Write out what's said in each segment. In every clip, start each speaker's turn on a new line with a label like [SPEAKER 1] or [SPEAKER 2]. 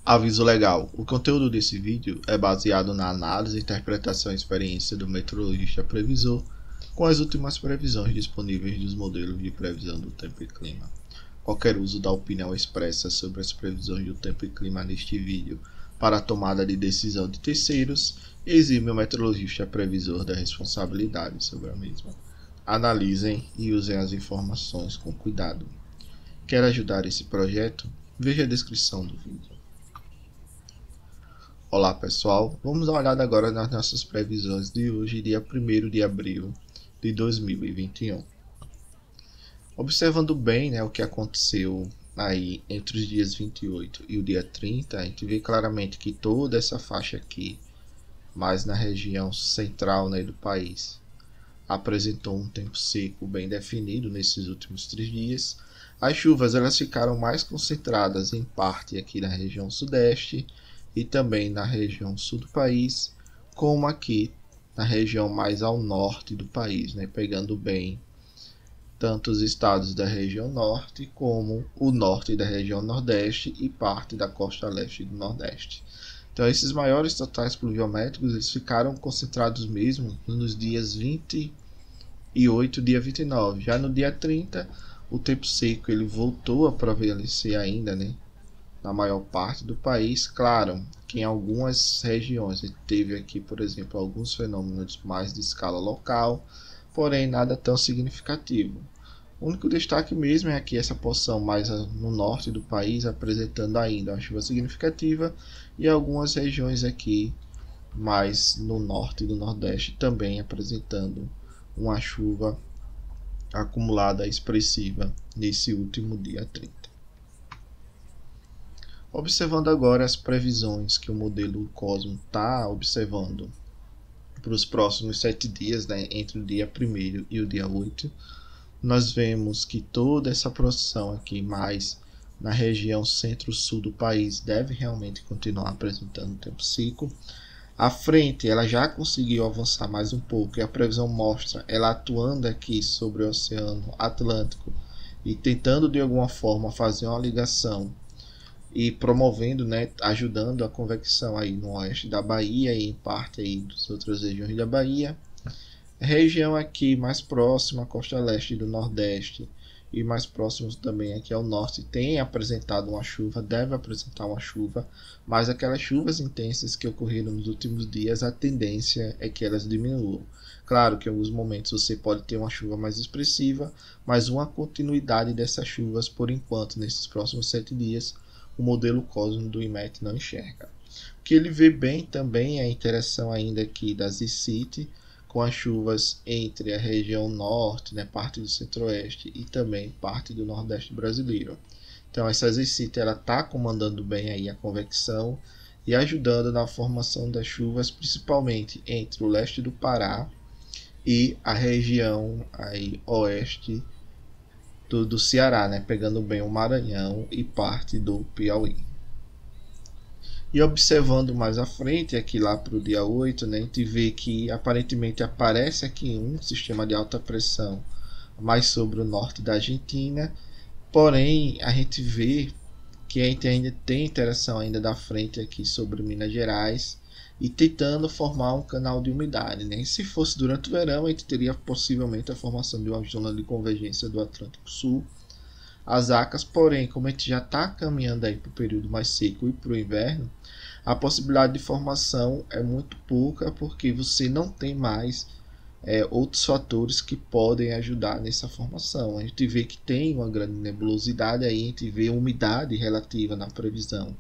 [SPEAKER 1] Aviso legal: o conteúdo desse vídeo é baseado na análise, interpretação e experiência do meteorologista previsor com as últimas previsões disponíveis dos modelos de previsão do tempo e clima. Qualquer uso da opinião expressa sobre as previsões do tempo e clima neste vídeo para a tomada de decisão de terceiros exime o meteorologista previsor da responsabilidade sobre a mesma. Analisem e usem as informações com cuidado. Quer ajudar esse projeto? Veja a descrição do vídeo. Olá pessoal, vamos dar uma olhada agora nas nossas previsões de hoje, dia 1º de abril de 2021. Observando bem, o que aconteceu aí entre os dias 28 e o dia 30, a gente vê claramente que toda essa faixa aqui, mais na região central do país, apresentou um tempo seco bem definido nesses últimos 3 dias. As chuvas elas ficaram mais concentradas em parte aqui na região sudeste e também na região sul do país, como aqui na região mais ao norte do país, pegando bem tanto os estados da região norte como o norte da região nordeste e parte da costa leste do nordeste. Então esses maiores totais pluviométricos eles ficaram concentrados mesmo nos dias 28 e dia 29. Já no dia 30 o tempo seco ele voltou a prevalecer ainda, na maior parte do país. Claro que em algumas regiões teve aqui, por exemplo, alguns fenômenos mais de escala local, porém nada tão significativo. O único destaque mesmo é aqui essa porção mais no norte do país apresentando ainda uma chuva significativa e algumas regiões aqui mais no norte e do nordeste também apresentando uma chuva acumulada expressiva nesse último dia 30. Observando agora as previsões que o modelo Cosmo está observando para os próximos 7 dias, entre o dia 1º e o dia 8, nós vemos que toda essa produção aqui mais na região centro-sul do país deve realmente continuar apresentando tempo seco. A frente ela já conseguiu avançar mais um pouco e a previsão mostra ela atuando aqui sobre o Oceano Atlântico e tentando de alguma forma fazer uma ligação e promovendo, ajudando a convecção aí no oeste da Bahia e em parte aí das outras regiões da Bahia. A região aqui mais próxima à costa leste do nordeste e mais próximos também aqui ao norte tem apresentado uma chuva, deve apresentar uma chuva, mas aquelas chuvas intensas que ocorreram nos últimos dias, a tendência é que elas diminuam. Claro que em alguns momentos você pode ter uma chuva mais expressiva, mas uma continuidade dessas chuvas por enquanto nesses próximos 7 dias o modelo Cosmo do IMET não enxerga. O que ele vê bem também é a interação ainda aqui das ICIT com as chuvas entre a região norte, parte do centro-oeste e também parte do nordeste brasileiro. Então essas ICIT ela está comandando bem aí a convecção e ajudando na formação das chuvas, principalmente entre o leste do Pará e a região aí oeste do Ceará, pegando bem o Maranhão e parte do Piauí. E observando mais à frente, aqui lá para o dia 8, a gente vê que aparentemente aparece aqui um sistema de alta pressão mais sobre o norte da Argentina, porém a gente vê que a gente ainda tem interação ainda da frente aqui sobre Minas Gerais e tentando formar um canal de umidade. Se fosse durante o verão, a gente teria possivelmente a formação de uma zona de convergência do Atlântico Sul, as ACAS, porém, como a gente já está caminhando aí para o período mais seco e para o inverno, a possibilidade de formação é muito pouca, porque você não tem mais outros fatores que podem ajudar nessa formação. A gente vê que tem uma grande nebulosidade, aí a gente vê umidade relativa na previsão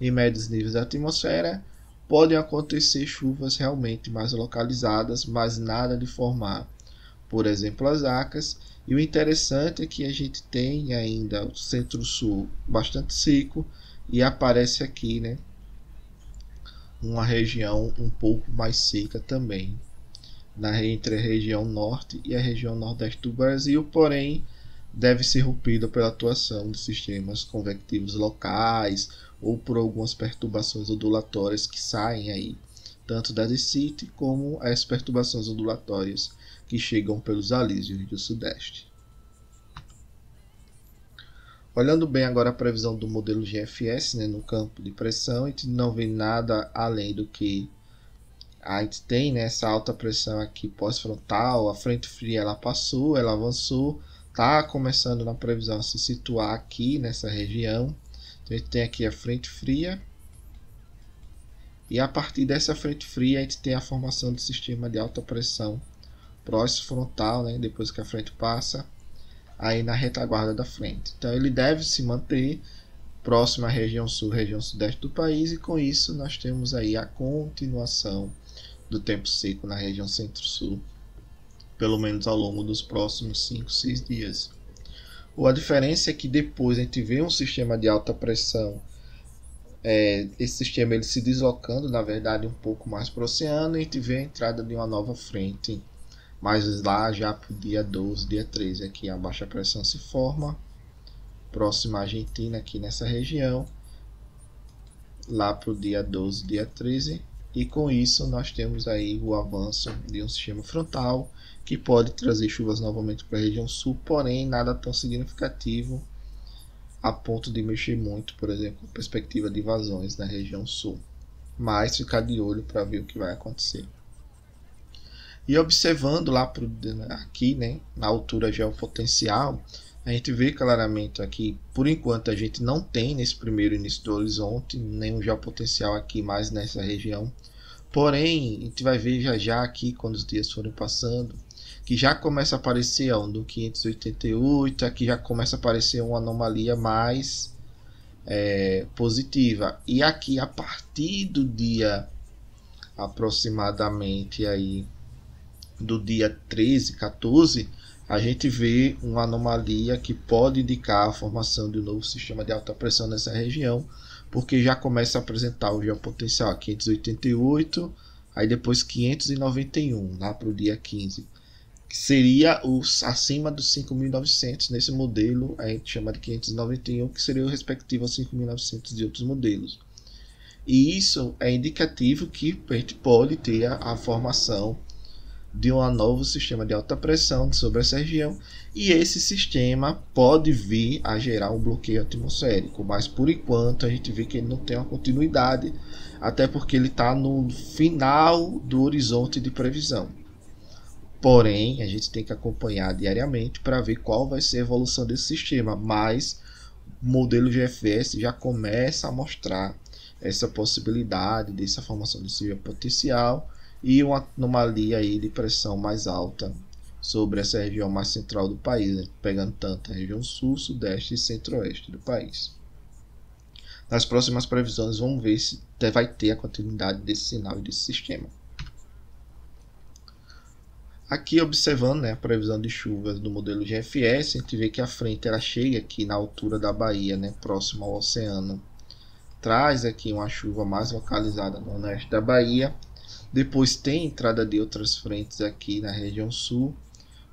[SPEAKER 1] em médios níveis da atmosfera. Podem acontecer chuvas realmente mais localizadas, mas nada de formar, por exemplo, as ACAS. E o interessante é que a gente tem ainda o centro-sul bastante seco e aparece aqui, uma região um pouco mais seca também, entre a região norte e a região nordeste do Brasil, porém deve ser rompida pela atuação de sistemas convectivos locais ou por algumas perturbações ondulatórias que saem aí, tanto da DECIT como as perturbações ondulatórias que chegam pelos alísios do sudeste. Olhando bem agora a previsão do modelo GFS, né, no campo de pressão, a gente não vê nada além do que a gente tem, né, essa alta pressão aqui pós-frontal, a frente fria ela passou, ela avançou, tá começando na previsão a se situar aqui nessa região. Então, a gente tem aqui a frente fria, e a partir dessa frente fria a gente tem a formação do sistema de alta pressão pós-frontal, né, depois que a frente passa, aí na retaguarda da frente. Então ele deve se manter próximo à região sul, região sudeste do país, e com isso nós temos aí a continuação do tempo seco na região centro-sul, pelo menos ao longo dos próximos 5, 6 dias. A diferença é que depois a gente vê um sistema de alta pressão, esse sistema ele se deslocando, na verdade, um pouco mais para o oceano, e a gente vê a entrada de uma nova frente. Mas lá já para o dia 12, dia 13, aqui a baixa pressão se forma, próxima à Argentina, aqui nessa região, lá para o dia 12, dia 13, e com isso nós temos aí o avanço de um sistema frontal, que pode trazer chuvas novamente para a região sul, porém nada tão significativo a ponto de mexer muito, por exemplo, com perspectiva de vazões na região sul. Mas ficar de olho para ver o que vai acontecer. E observando lá aqui, né, na altura geopotencial, a gente vê claramente aqui, por enquanto a gente não tem nesse primeiro início do horizonte nenhum geopotencial aqui mais nessa região. Porém, a gente vai ver já já aqui, quando os dias forem passando, que já começa a aparecer no 588, aqui já começa a aparecer uma anomalia mais positiva. E aqui a partir do dia aproximadamente aí do dia 13, 14, a gente vê uma anomalia que pode indicar a formação de um novo sistema de alta pressão nessa região, porque já começa a apresentar o geopotencial 588, aí depois 591, lá para o dia 15, que seria acima dos 5.900 nesse modelo, a gente chama de 591, que seria o respectivo a 5.900 de outros modelos. E isso é indicativo que a gente pode ter a formação de um novo sistema de alta pressão sobre essa região, e esse sistema pode vir a gerar um bloqueio atmosférico, mas por enquanto a gente vê que ele não tem uma continuidade, até porque ele está no final do horizonte de previsão. Porém, a gente tem que acompanhar diariamente para ver qual vai ser a evolução desse sistema, mas o modelo GFS já começa a mostrar essa possibilidade dessa formação desse potencial e uma anomalia aí de pressão mais alta sobre essa região mais central do país, né? Pegando tanto a região sul, sudeste e centro-oeste do país. Nas próximas previsões vamos ver se vai ter a continuidade desse sinal e desse sistema. Aqui observando, né, a previsão de chuvas do modelo GFS, a gente vê que a frente ela chega aqui na altura da Bahia, né, próximo ao oceano. Traz aqui uma chuva mais localizada no oeste da Bahia. Depois tem entrada de outras frentes aqui na região sul,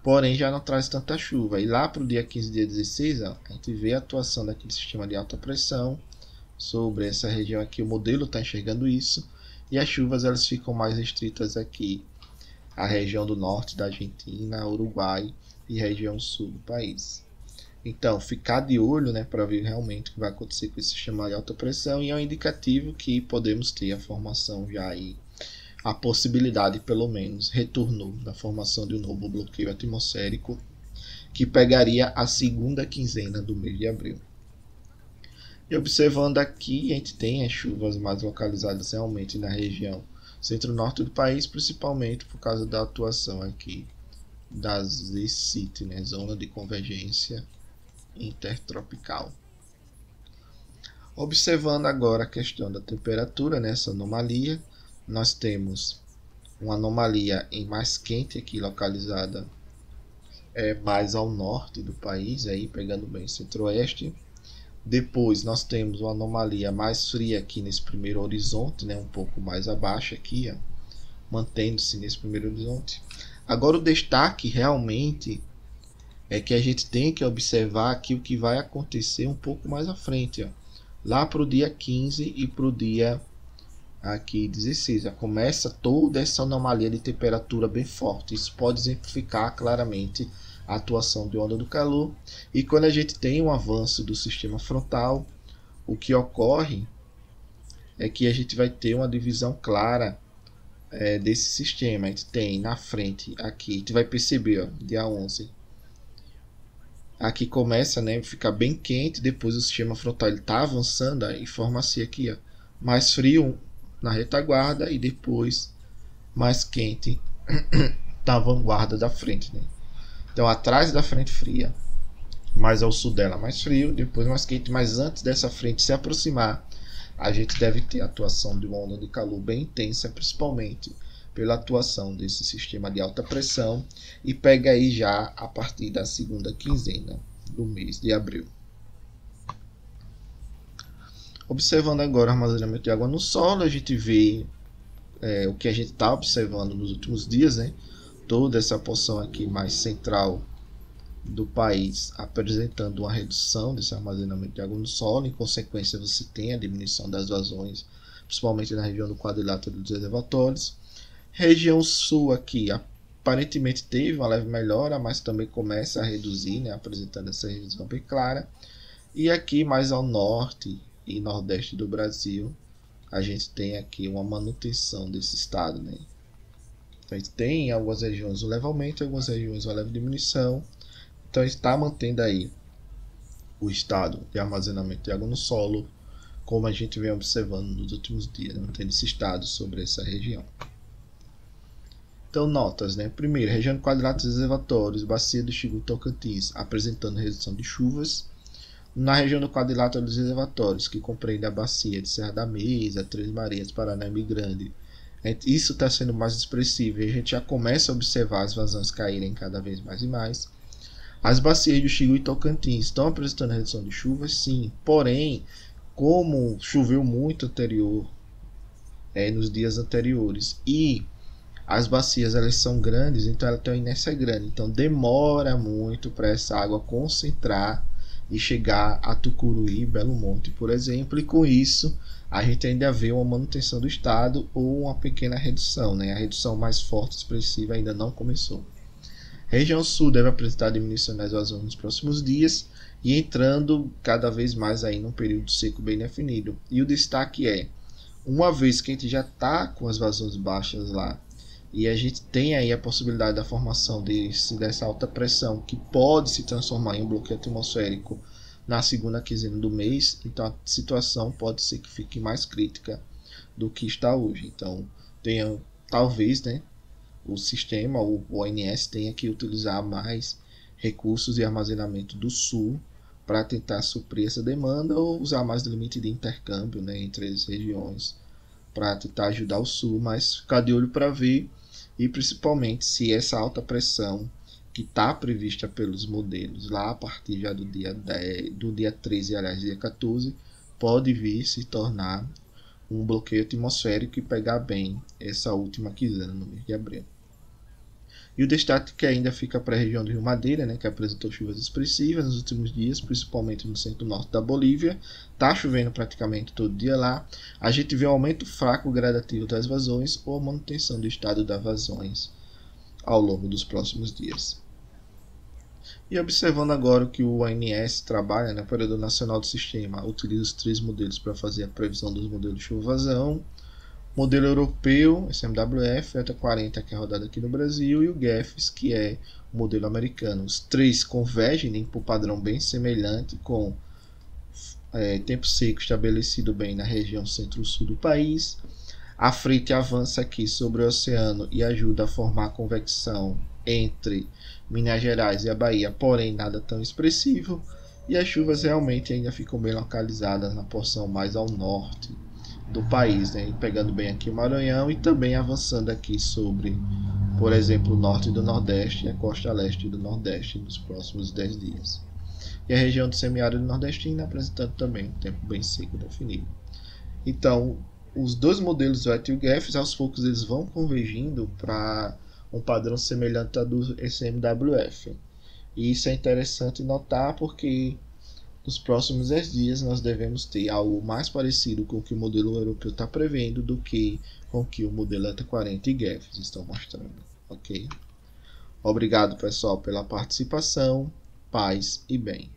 [SPEAKER 1] porém já não traz tanta chuva. E lá para o dia 15, dia 16, a gente vê a atuação daquele sistema de alta pressão sobre essa região aqui. O modelo está enxergando isso, e as chuvas elas ficam mais restritas aqui, a região do norte da Argentina, Uruguai e região sul do país. Então, ficar de olho, né, para ver realmente o que vai acontecer com esse sistema de alta pressão, e é um indicativo que podemos ter a formação já aí, a possibilidade, pelo menos, retornou da formação de um novo bloqueio atmosférico que pegaria a segunda quinzena do mês de abril. E observando aqui, a gente tem as chuvas mais localizadas realmente na região centro-norte do país, principalmente por causa da atuação aqui das ZCIT, né, Zona de Convergência Intertropical. Observando agora a questão da temperatura, nessa anomalia, nós temos uma anomalia em mais quente aqui localizada mais ao norte do país, aí pegando bem centro-oeste. Depois nós temos uma anomalia mais fria aqui nesse primeiro horizonte, né, um pouco mais abaixo aqui, ó, mantendo-se nesse primeiro horizonte. Agora o destaque realmente é que a gente tem que observar aqui o que vai acontecer um pouco mais à frente, ó, lá para o dia 15 e para o dia aqui 16, já começa toda essa anomalia de temperatura bem forte. Isso pode exemplificar claramente a atuação de onda do calor. E quando a gente tem um avanço do sistema frontal, o que ocorre é que a gente vai ter uma divisão clara desse sistema. A gente tem na frente aqui, a gente vai perceber, ó, dia 11, aqui começa, né, ficar bem quente, depois o sistema frontal está avançando e forma assim aqui, ó, mais frio na retaguarda e depois mais quente na vanguarda da frente, né? Então atrás da frente fria, mais ao sul dela mais frio, depois mais quente, mas antes dessa frente se aproximar, a gente deve ter a atuação de uma onda de calor bem intensa, principalmente pela atuação desse sistema de alta pressão, e pega aí já a partir da segunda quinzena do mês de abril. Observando agora o armazenamento de água no solo, a gente vê o que a gente está observando nos últimos dias, né? Toda essa porção aqui mais central do país apresentando uma redução desse armazenamento de água no solo. Em consequência, você tem a diminuição das vazões, principalmente na região do quadrilátero dos reservatórios. Região sul aqui aparentemente teve uma leve melhora, mas também começa a reduzir, né, apresentando essa redução bem clara. E aqui mais ao norte e nordeste do Brasil, a gente tem aqui uma manutenção desse estado, né? Então, a gente tem em algumas regiões um leve aumento, em algumas regiões uma leve diminuição. Então a gente está mantendo aí o estado de armazenamento de água no solo, como a gente vem observando nos últimos dias, mantendo esse estado sobre essa região. Então, notas, né? Primeiro, região do quadrilátero dos reservatórios, bacia do Xingu Tocantins, apresentando redução de chuvas. Na região do quadrilátero dos reservatórios, que compreende a bacia de Serra da Mesa, Três Marias, Paranaíba Grande, isso está sendo mais expressivo e a gente já começa a observar as vazões caírem cada vez mais e mais. As bacias do Xingu e Tocantins estão apresentando redução de chuvas, sim, porém, como choveu muito nos dias anteriores e as bacias elas são grandes, então ela tem uma inércia grande, então demora muito para essa água concentrar e chegar a Tucuruí e Belo Monte, por exemplo, e com isso a gente ainda vê uma manutenção do estado ou uma pequena redução, né? A redução mais forte e expressiva ainda não começou. Região sul deve apresentar diminuição das vazões nos próximos dias e entrando cada vez mais aí num período seco bem definido. E o destaque é, uma vez que a gente já está com as vazões baixas lá e a gente tem aí a possibilidade da formação dessa alta pressão que pode se transformar em um bloqueio atmosférico na segunda quinzena do mês, então a situação pode ser que fique mais crítica do que está hoje. Então talvez, né, o sistema, o ONS tenha que utilizar mais recursos de armazenamento do sul para tentar suprir essa demanda ou usar mais limite de intercâmbio, né, entre as regiões para tentar ajudar o sul, mas ficar de olho para ver e principalmente se essa alta pressão que está prevista pelos modelos lá a partir já do dia 13, aliás, dia 14, pode vir se tornar um bloqueio atmosférico e pegar bem essa última quinzena no mês de abril. E o destaque que ainda fica para a região do Rio Madeira, né, que apresentou chuvas expressivas nos últimos dias, principalmente no centro-norte da Bolívia. Está chovendo praticamente todo dia lá. A gente vê um aumento fraco gradativo das vazões ou a manutenção do estado das vazões ao longo dos próximos dias. E observando agora o que o ONS trabalha, né, o Operador Nacional do Sistema, utiliza os 3 modelos para fazer a previsão dos modelos de chuva-vazão. Modelo europeu, esse MWF, o ETA 40, que é rodado aqui no Brasil, e o GEFS, que é o modelo americano. Os 3 convergem para um padrão bem semelhante, com tempo seco estabelecido bem na região centro-sul do país. A frente avança aqui sobre o oceano e ajuda a formar convecção entre Minas Gerais e a Bahia, porém nada tão expressivo. E as chuvas realmente ainda ficam bem localizadas na porção mais ao norte do país, né? Pegando bem aqui o Maranhão e também avançando aqui sobre, por exemplo, o norte do Nordeste e a costa leste do Nordeste nos próximos 10 dias. E a região do semiárido nordestino apresentando também um tempo bem seco definido. Então, os dois modelos, o ETA e o GEFS, aos poucos eles vão convergindo para um padrão semelhante ao do SMWF. E isso é interessante notar porque nos próximos 10 dias nós devemos ter algo mais parecido com o que o modelo europeu está prevendo do que com o que o modelo ETA 40 e GEFS estão mostrando, ok? Obrigado, pessoal, pela participação. Paz e bem.